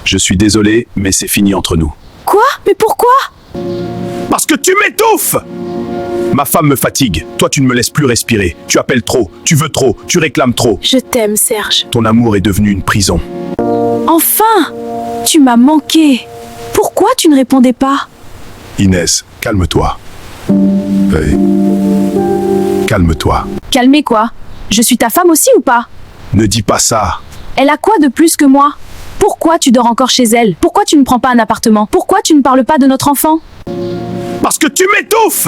Je suis désolé, mais c'est fini entre nous. Quoi? Mais pourquoi? Parce que tu m'étouffes! Ma femme me fatigue. Toi, tu ne me laisses plus respirer. Tu appelles trop, tu veux trop, tu réclames trop. Je t'aime, Serge. Ton amour est devenu une prison. Enfin! Tu m'as manqué. Pourquoi tu ne répondais pas? Inès, calme-toi. Hey. Calme-toi. Calmer quoi? Je suis ta femme aussi ou pas? Ne dis pas ça. Elle a quoi de plus que moi? Pourquoi tu dors encore chez elle? Pourquoi tu ne prends pas un appartement? Pourquoi tu ne parles pas de notre enfant? Parce que tu m'étouffes!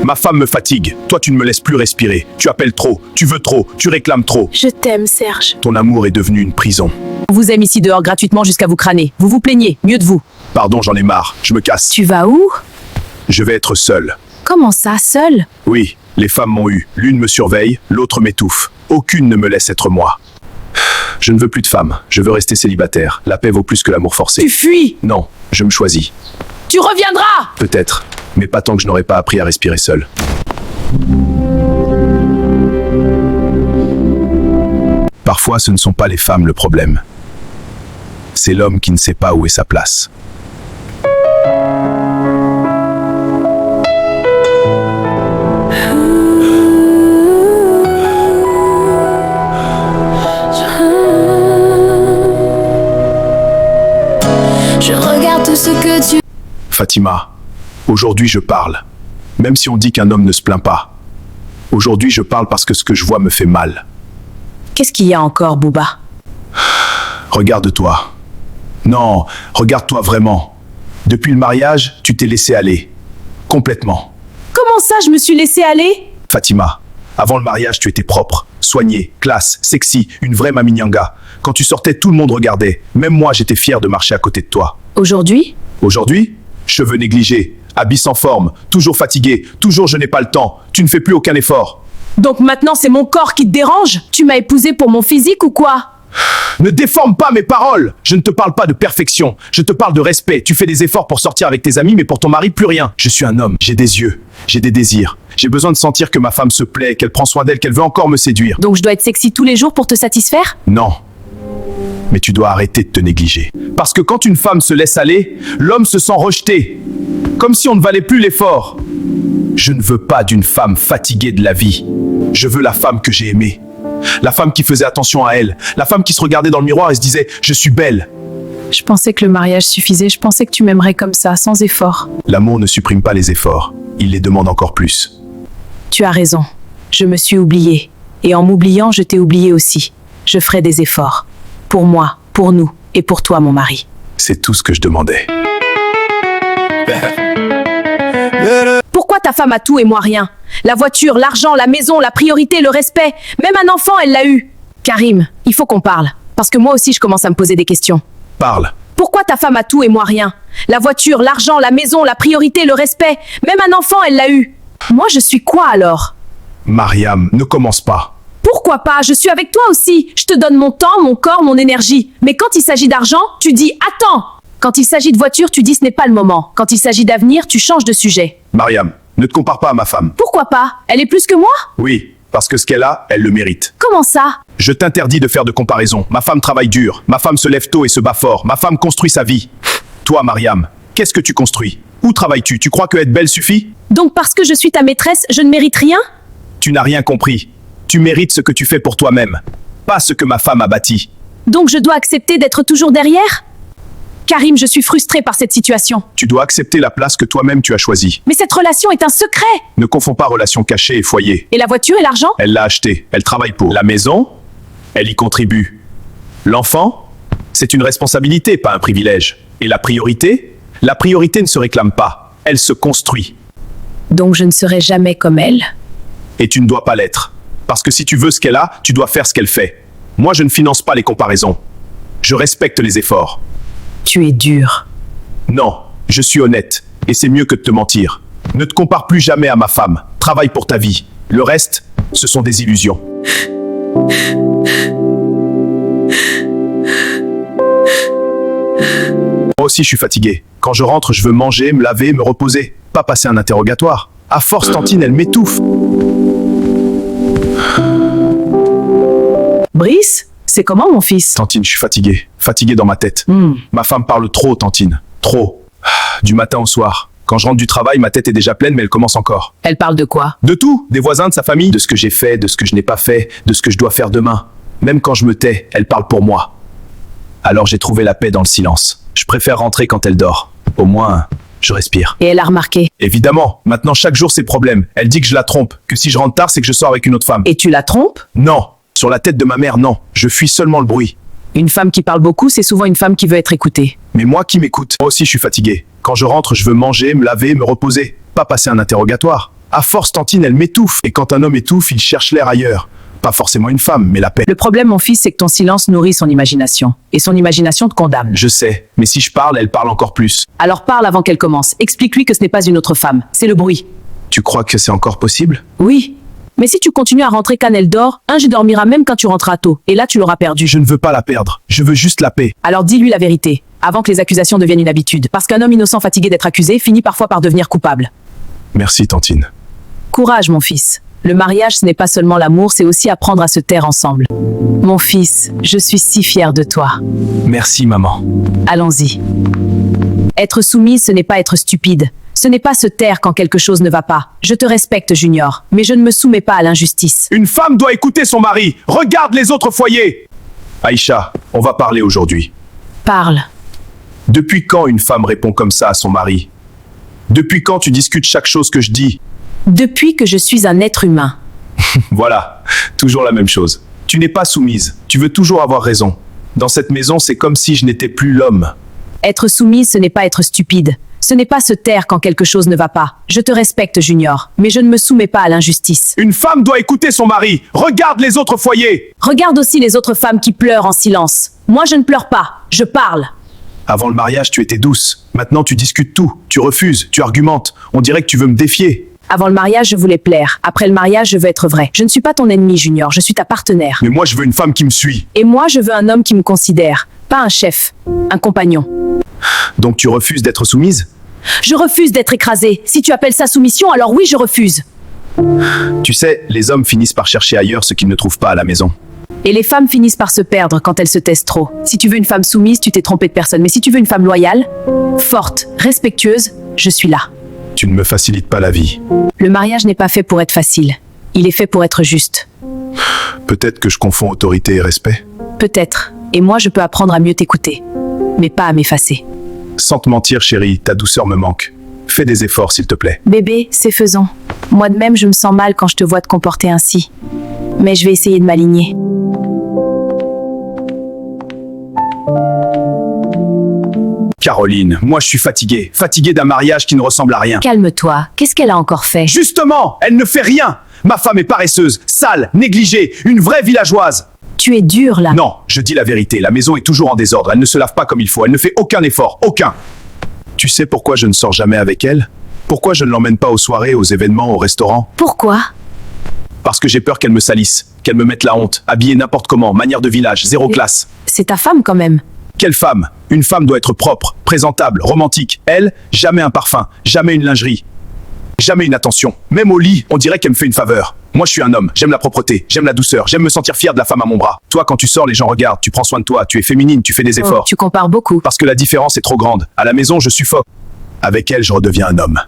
Ma femme me fatigue. Toi, tu ne me laisses plus respirer. Tu appelles trop, tu veux trop, tu réclames trop. Je t'aime, Serge. Ton amour est devenu une prison. On vous aime ici dehors gratuitement jusqu'à vous crâner. Vous vous plaignez, mieux de vous. Pardon, j'en ai marre. Je me casse. Tu vas où? Je vais être seul. Comment ça, seul? Oui, les femmes m'ont eu. L'une me surveille, l'autre m'étouffe. Aucune ne me laisse être moi. Je ne veux plus de femme. Je veux rester célibataire. La paix vaut plus que l'amour forcé. Tu fuis. Non, je me choisis. Tu reviendras. Peut-être, mais pas tant que je n'aurai pas appris à respirer seul. Parfois, ce ne sont pas les femmes le problème. C'est l'homme qui ne sait pas où est sa place. Je regarde tout ce que tu... Fatima, aujourd'hui je parle. Même si on dit qu'un homme ne se plaint pas. Aujourd'hui je parle parce que ce que je vois me fait mal. Qu'est-ce qu'il y a encore, Bouba? Regarde-toi. Non, regarde-toi vraiment. Depuis le mariage, tu t'es laissé aller. Complètement. Comment ça, je me suis laissé aller? Fatima, avant le mariage, tu étais propre, soignée, classe, sexy, une vraie Mami Nyanga. Quand tu sortais, tout le monde regardait. Même moi, j'étais fier de marcher à côté de toi. Aujourd'hui? Aujourd'hui, cheveux négligés, habits sans forme, toujours fatigué, toujours je n'ai pas le temps. Tu ne fais plus aucun effort. Donc maintenant c'est mon corps qui te dérange? Tu m'as épousé pour mon physique ou quoi? Ne déforme pas mes paroles. Je ne te parle pas de perfection. Je te parle de respect. Tu fais des efforts pour sortir avec tes amis, mais pour ton mari, plus rien. Je suis un homme. J'ai des yeux. J'ai des désirs. J'ai besoin de sentir que ma femme se plaît, qu'elle prend soin d'elle, qu'elle veut encore me séduire. Donc je dois être sexy tous les jours pour te satisfaire? Non. Mais tu dois arrêter de te négliger. Parce que quand une femme se laisse aller, l'homme se sent rejeté. Comme si on ne valait plus l'effort. Je ne veux pas d'une femme fatiguée de la vie. Je veux la femme que j'ai aimée. La femme qui faisait attention à elle. La femme qui se regardait dans le miroir et se disait « Je suis belle ». Je pensais que le mariage suffisait. Je pensais que tu m'aimerais comme ça, sans effort. L'amour ne supprime pas les efforts. Il les demande encore plus. Tu as raison. Je me suis oubliée. Et en m'oubliant, je t'ai oublié aussi. Je ferai des efforts. Pour moi, pour nous et pour toi, mon mari. C'est tout ce que je demandais. Pourquoi ta femme a tout et moi rien? La voiture, l'argent, la maison, la priorité, le respect. Même un enfant, elle l'a eu. Karim, il faut qu'on parle. Parce que moi aussi, je commence à me poser des questions. Parle. Pourquoi ta femme a tout et moi rien? La voiture, l'argent, la maison, la priorité, le respect. Même un enfant, elle l'a eu. Moi, je suis quoi alors? Mariam, ne commence pas. Pourquoi pas? Je suis avec toi aussi. Je te donne mon temps, mon corps, mon énergie. Mais quand il s'agit d'argent, tu dis « Attends !» Quand il s'agit de voiture, tu dis « Ce n'est pas le moment !» Quand il s'agit d'avenir, tu changes de sujet. Mariam, ne te compare pas à ma femme. Pourquoi pas? Elle est plus que moi? Oui, parce que ce qu'elle a, elle le mérite. Comment ça? Je t'interdis de faire de comparaison. Ma femme travaille dur. Ma femme se lève tôt et se bat fort. Ma femme construit sa vie. Toi, Mariam, qu'est-ce que tu construis? Où travailles-tu? Tu crois que être belle suffit? Donc parce que je suis ta maîtresse, je ne mérite rien? Tu n'as rien compris. Tu mérites ce que tu fais pour toi-même, pas ce que ma femme a bâti. Donc je dois accepter d'être toujours derrière? Karim, je suis frustrée par cette situation. Tu dois accepter la place que toi-même tu as choisie. Mais cette relation est un secret. Ne confonds pas relation cachée et foyer. Et la voiture et l'argent? Elle l'a acheté, elle travaille pour. La maison, elle y contribue. L'enfant, c'est une responsabilité, pas un privilège. Et la priorité? La priorité ne se réclame pas, elle se construit. Donc je ne serai jamais comme elle. Et tu ne dois pas l'être. Parce que si tu veux ce qu'elle a, tu dois faire ce qu'elle fait. Moi, je ne finance pas les comparaisons. Je respecte les efforts. Tu es dur. Non, je suis honnête. Et c'est mieux que de te mentir. Ne te compare plus jamais à ma femme. Travaille pour ta vie. Le reste, ce sont des illusions. Moi aussi, je suis fatigué. Quand je rentre, je veux manger, me laver, me reposer. Pas passer un interrogatoire. À force, Tantine, elle m'étouffe. Brice, C'est comment, mon fils? Tantine, je suis fatigué. Fatigué dans ma tête. Ma femme parle trop, Tantine. Trop. Du matin au soir. Quand je rentre du travail, ma tête est déjà pleine, mais elle commence encore. Elle parle de quoi? De tout. Des voisins, de sa famille, de ce que j'ai fait, de ce que je n'ai pas fait, de ce que je dois faire demain. Même quand je me tais, elle parle pour moi. Alors j'ai trouvé la paix dans le silence. Je préfère rentrer quand elle dort. Au moins, je respire. Et elle a remarqué. Évidemment, maintenant chaque jour c'est problème. Elle dit que je la trompe, que si je rentre tard, c'est que je sors avec une autre femme. Et tu la trompes? Non. Sur la tête de ma mère, non. Je fuis seulement le bruit. Une femme qui parle beaucoup, c'est souvent une femme qui veut être écoutée. Mais moi qui m'écoute, moi aussi je suis fatigué. Quand je rentre, je veux manger, me laver, me reposer. Pas passer un interrogatoire. À force, Tantine, elle m'étouffe. Et quand un homme étouffe, il cherche l'air ailleurs. Pas forcément une femme, mais la paix. Le problème, mon fils, c'est que ton silence nourrit son imagination. Et son imagination te condamne. Je sais, mais si je parle, elle parle encore plus. Alors parle avant qu'elle commence. Explique-lui que ce n'est pas une autre femme. C'est le bruit. Tu crois que c'est encore possible? Oui. Mais si tu continues à rentrer quand elle dort, Ange dormira même quand tu rentreras tôt. Et là, tu l'auras perdu. Je ne veux pas la perdre. Je veux juste la paix. Alors dis-lui la vérité, avant que les accusations deviennent une habitude. Parce qu'un homme innocent fatigué d'être accusé finit parfois par devenir coupable. Merci, Tantine. Courage, mon fils. Le mariage, ce n'est pas seulement l'amour, c'est aussi apprendre à se taire ensemble. Mon fils, je suis si fière de toi. Merci, maman. Allons-y. Être soumise, ce n'est pas être stupide. Ce n'est pas se taire quand quelque chose ne va pas. Je te respecte, Junior, mais je ne me soumets pas à l'injustice. Une femme doit écouter son mari. Regarde les autres foyers. Aïcha, on va parler aujourd'hui. Parle. Depuis quand une femme répond comme ça à son mari? Depuis quand tu discutes chaque chose que je dis? Depuis que je suis un être humain. Voilà, toujours la même chose. Tu n'es pas soumise. Tu veux toujours avoir raison. Dans cette maison, c'est comme si je n'étais plus l'homme. Être soumise, ce n'est pas être stupide. Ce n'est pas se taire quand quelque chose ne va pas. Je te respecte, Junior, mais je ne me soumets pas à l'injustice. Une femme doit écouter son mari. Regarde les autres foyers. Regarde aussi les autres femmes qui pleurent en silence. Moi, je ne pleure pas. Je parle. Avant le mariage, tu étais douce. Maintenant, tu discutes tout. Tu refuses, tu argumentes. On dirait que tu veux me défier. Avant le mariage, je voulais plaire. Après le mariage, je veux être vrai. Je ne suis pas ton ennemi, Junior. Je suis ta partenaire. Mais moi, je veux une femme qui me suit. Et moi, je veux un homme qui me considère. Pas un chef. Un compagnon. Donc tu refuses d'être soumise? Je refuse d'être écrasée. Si tu appelles ça soumission, alors oui, je refuse. Tu sais, les hommes finissent par chercher ailleurs ce qu'ils ne trouvent pas à la maison. Et les femmes finissent par se perdre quand elles se taisent trop. Si tu veux une femme soumise, tu t'es trompé de personne. Mais si tu veux une femme loyale, forte, respectueuse, je suis là. Tu ne me facilites pas la vie. Le mariage n'est pas fait pour être facile. Il est fait pour être juste. Peut-être que je confonds autorité et respect. Peut-être. Et moi, je peux apprendre à mieux t'écouter. Mais pas à m'effacer. Sans te mentir, chérie, ta douceur me manque. Fais des efforts, s'il te plaît. Bébé, c'est faisant. Moi de même, je me sens mal quand je te vois te comporter ainsi. Mais je vais essayer de m'aligner. Caroline, moi je suis fatigué. Fatigué d'un mariage qui ne ressemble à rien. Calme-toi. Qu'est-ce qu'elle a encore fait? Justement, elle ne fait rien. Ma femme est paresseuse, sale, négligée, une vraie villageoise. Tu es dur là. Non, je dis la vérité, la maison est toujours en désordre, elle ne se lave pas comme il faut, elle ne fait aucun effort, aucun. Tu sais pourquoi je ne sors jamais avec elle? Pourquoi je ne l'emmène pas aux soirées, aux événements, au restaurant? Pourquoi? Parce que j'ai peur qu'elle me salisse, qu'elle me mette la honte, habillée n'importe comment, manière de village, zéro classe. C'est ta femme quand même. Quelle femme? Une femme doit être propre, présentable, romantique. Elle, jamais un parfum, jamais une lingerie, jamais une attention. Même au lit, on dirait qu'elle me fait une faveur. Moi, je suis un homme, j'aime la propreté, j'aime la douceur, j'aime me sentir fier de la femme à mon bras. Toi, quand tu sors, les gens regardent, tu prends soin de toi, tu es féminine, tu fais des efforts. Tu compares beaucoup. Parce que la différence est trop grande. À la maison, je suffoque. Avec elle, je redeviens un homme.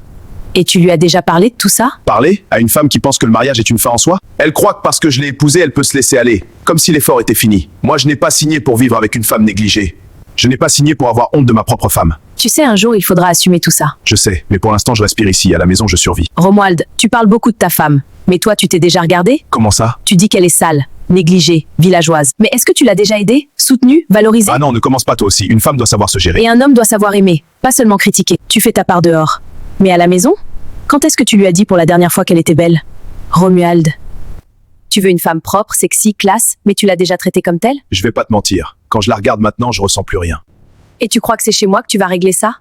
Et tu lui as déjà parlé de tout ça? Parler à une femme qui pense que le mariage est une fin en soi? Elle croit que parce que je l'ai épousée, elle peut se laisser aller. Comme si l'effort était fini. Moi, je n'ai pas signé pour vivre avec une femme négligée. Je n'ai pas signé pour avoir honte de ma propre femme. Tu sais, un jour, il faudra assumer tout ça. Je sais, mais pour l'instant, je respire ici. À la maison, je survis. Romuald, tu parles beaucoup de ta femme. Mais toi, tu t'es déjà regardé? Comment ça? Tu dis qu'elle est sale, négligée, villageoise. Mais est-ce que tu l'as déjà aidée, soutenue, valorisée? Ah non, ne commence pas toi aussi. Une femme doit savoir se gérer. Et un homme doit savoir aimer, pas seulement critiquer. Tu fais ta part dehors. Mais à la maison? Quand est-ce que tu lui as dit pour la dernière fois qu'elle était belle? Romuald. Tu veux une femme propre, sexy, classe, mais tu l'as déjà traitée comme telle? Je vais pas te mentir. Quand je la regarde maintenant, je ressens plus rien. Et tu crois que c'est chez moi que tu vas régler ça?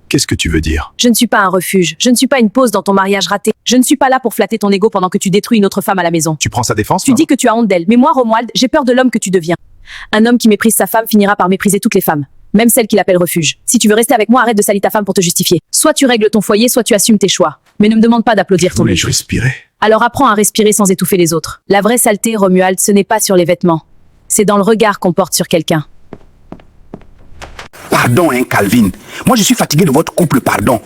Qu'est-ce que tu veux dire? Je ne suis pas un refuge. Je ne suis pas une pause dans ton mariage raté. Je ne suis pas là pour flatter ton ego pendant que tu détruis une autre femme à la maison. Tu prends sa défense? Tu dis que tu as honte d'elle. Mais moi, Romuald, j'ai peur de l'homme que tu deviens. Un homme qui méprise sa femme finira par mépriser toutes les femmes. Même celles qu'il appelle refuge. Si tu veux rester avec moi, arrête de salir ta femme pour te justifier. Soit tu règles ton foyer, soit tu assumes tes choix. Mais ne me demande pas d'applaudir ton Voulais-je respirer? Alors apprends à respirer sans étouffer les autres. La vraie saleté, Romuald, ce n'est pas sur les vêtements. C'est dans le regard qu'on porte sur quelqu'un. Pardon, hein, Calvin. Moi, je suis fatigué de votre couple, pardon.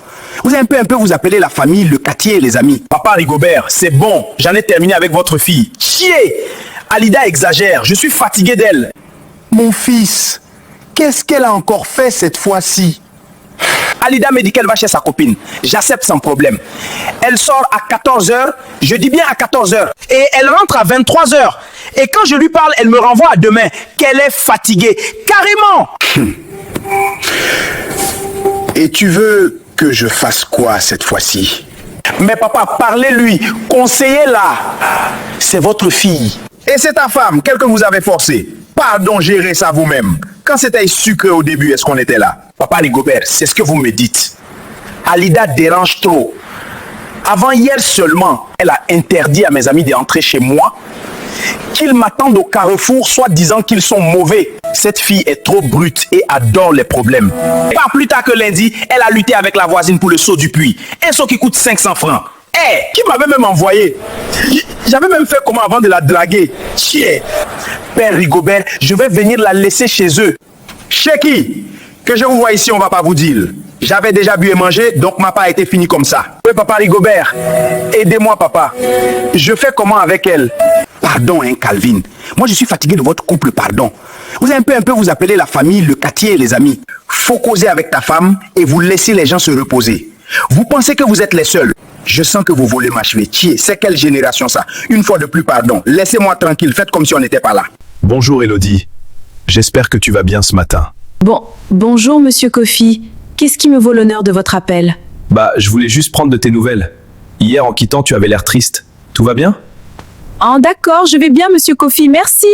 Vous avez un peu vous appelez la famille, le quartier et les amis. Papa Rigobert, c'est bon. J'en ai terminé avec votre fille. Chier! Alida exagère. Je suis fatigué d'elle. Mon fils, qu'est-ce qu'elle a encore fait cette fois-ci? Alida me dit qu'elle va chez sa copine. J'accepte sans problème. Elle sort à 14h. Je dis bien à 14h. Et elle rentre à 23h. Et quand je lui parle, elle me renvoie à demain. Qu'elle est fatiguée. Carrément! Et tu veux que je fasse quoi cette fois-ci? Mais papa, parlez-lui. Conseillez-la. C'est votre fille. Et c'est ta femme, quelle que vous avez forcé. Pardon, gérez ça vous-même. Quand c'était sucré au début, est-ce qu'on était là? Papa Rigobert, c'est ce que vous me dites. Alida dérange trop. Avant hier seulement, elle a interdit à mes amis d'entrer chez moi, qu'ils m'attendent au carrefour, soit disant qu'ils sont mauvais. Cette fille est trop brute et adore les problèmes. Pas plus tard que lundi, elle a lutté avec la voisine pour le seau du puits. Un seau qui coûte 500 francs. Qui m'avait même envoyé. J'avais même fait comment avant de la draguer. Chier. Père Rigobert, je vais venir la laisser chez eux. Chez qui? Que je vous vois ici, on va pas vous dire. J'avais déjà bu et mangé, donc ma part a été finie comme ça. Oui, papa Rigobert, aidez-moi, papa. Je fais comment avec elle? Pardon, hein, Calvin. Moi, je suis fatigué de votre couple, pardon. Vous avez un peu vous appelez la famille, le quartier et les amis. Faut causer avec ta femme et vous laisser les gens se reposer. Vous pensez que vous êtes les seuls? Je sens que vous voulez m'achever. Tiens, c'est quelle génération ça? Une fois de plus, pardon. Laissez-moi tranquille, faites comme si on n'était pas là. Bonjour Elodie. J'espère que tu vas bien ce matin. Bonjour, monsieur Kofi. Qu'est-ce qui me vaut l'honneur de votre appel? Bah, je voulais juste prendre de tes nouvelles. Hier, en quittant, tu avais l'air triste. Tout va bien? Ah, d'accord, je vais bien, monsieur Kofi, merci.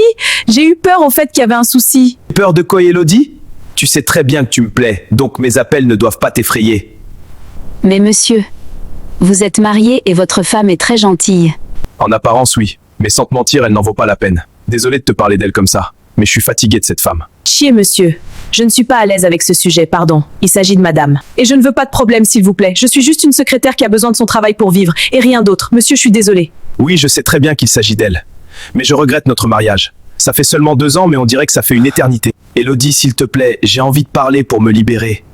J'ai eu peur au fait qu'il y avait un souci. Peur de quoi, Elodie? Tu sais très bien que tu me plais, donc mes appels ne doivent pas t'effrayer. Mais monsieur, vous êtes marié et votre femme est très gentille. En apparence, oui. Mais sans te mentir, elle n'en vaut pas la peine. Désolé de te parler d'elle comme ça, mais je suis fatigué de cette femme. Chier, monsieur. Je ne suis pas à l'aise avec ce sujet, pardon. Il s'agit de madame. Et je ne veux pas de problème, s'il vous plaît. Je suis juste une secrétaire qui a besoin de son travail pour vivre, et rien d'autre. Monsieur, je suis désolée. Oui, je sais très bien qu'il s'agit d'elle. Mais je regrette notre mariage. Ça fait seulement 2 ans, mais on dirait que ça fait une éternité. Elodie, s'il te plaît, j'ai envie de parler pour me libérer.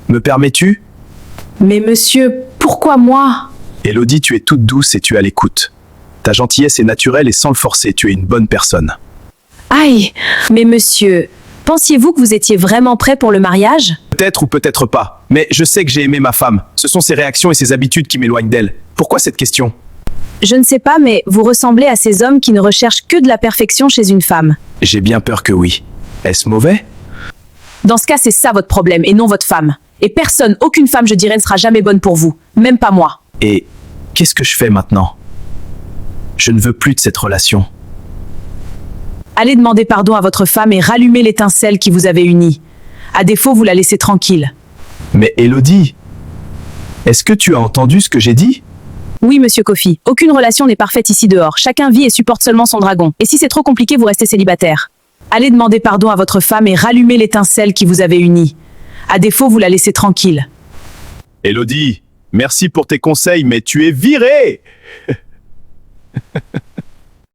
Me permets-tu? Mais monsieur, pourquoi moi? Elodie, tu es toute douce et tu es à l'écoute. Ta gentillesse est naturelle et sans le forcer, tu es une bonne personne. Aïe! Mais monsieur, pensiez-vous que vous étiez vraiment prêt pour le mariage? Peut-être ou peut-être pas, mais je sais que j'ai aimé ma femme. Ce sont ses réactions et ses habitudes qui m'éloignent d'elle. Pourquoi cette question? Je ne sais pas, mais vous ressemblez à ces hommes qui ne recherchent que de la perfection chez une femme. J'ai bien peur que oui. Est-ce mauvais? Dans ce cas, c'est ça votre problème, et non votre femme. Et personne, aucune femme, je dirais, ne sera jamais bonne pour vous. Même pas moi. Et qu'est-ce que je fais maintenant? Je ne veux plus de cette relation. Allez demander pardon à votre femme et rallumer l'étincelle qui vous avait unis. À défaut, vous la laissez tranquille. Mais Elodie, est-ce que tu as entendu ce que j'ai dit? Oui, monsieur Kofi, aucune relation n'est parfaite ici dehors. Chacun vit et supporte seulement son dragon. Et si c'est trop compliqué, vous restez célibataire. Allez demander pardon à votre femme et rallumer l'étincelle qui vous avait unis. À défaut, vous la laissez tranquille. Elodie, merci pour tes conseils, mais tu es virée!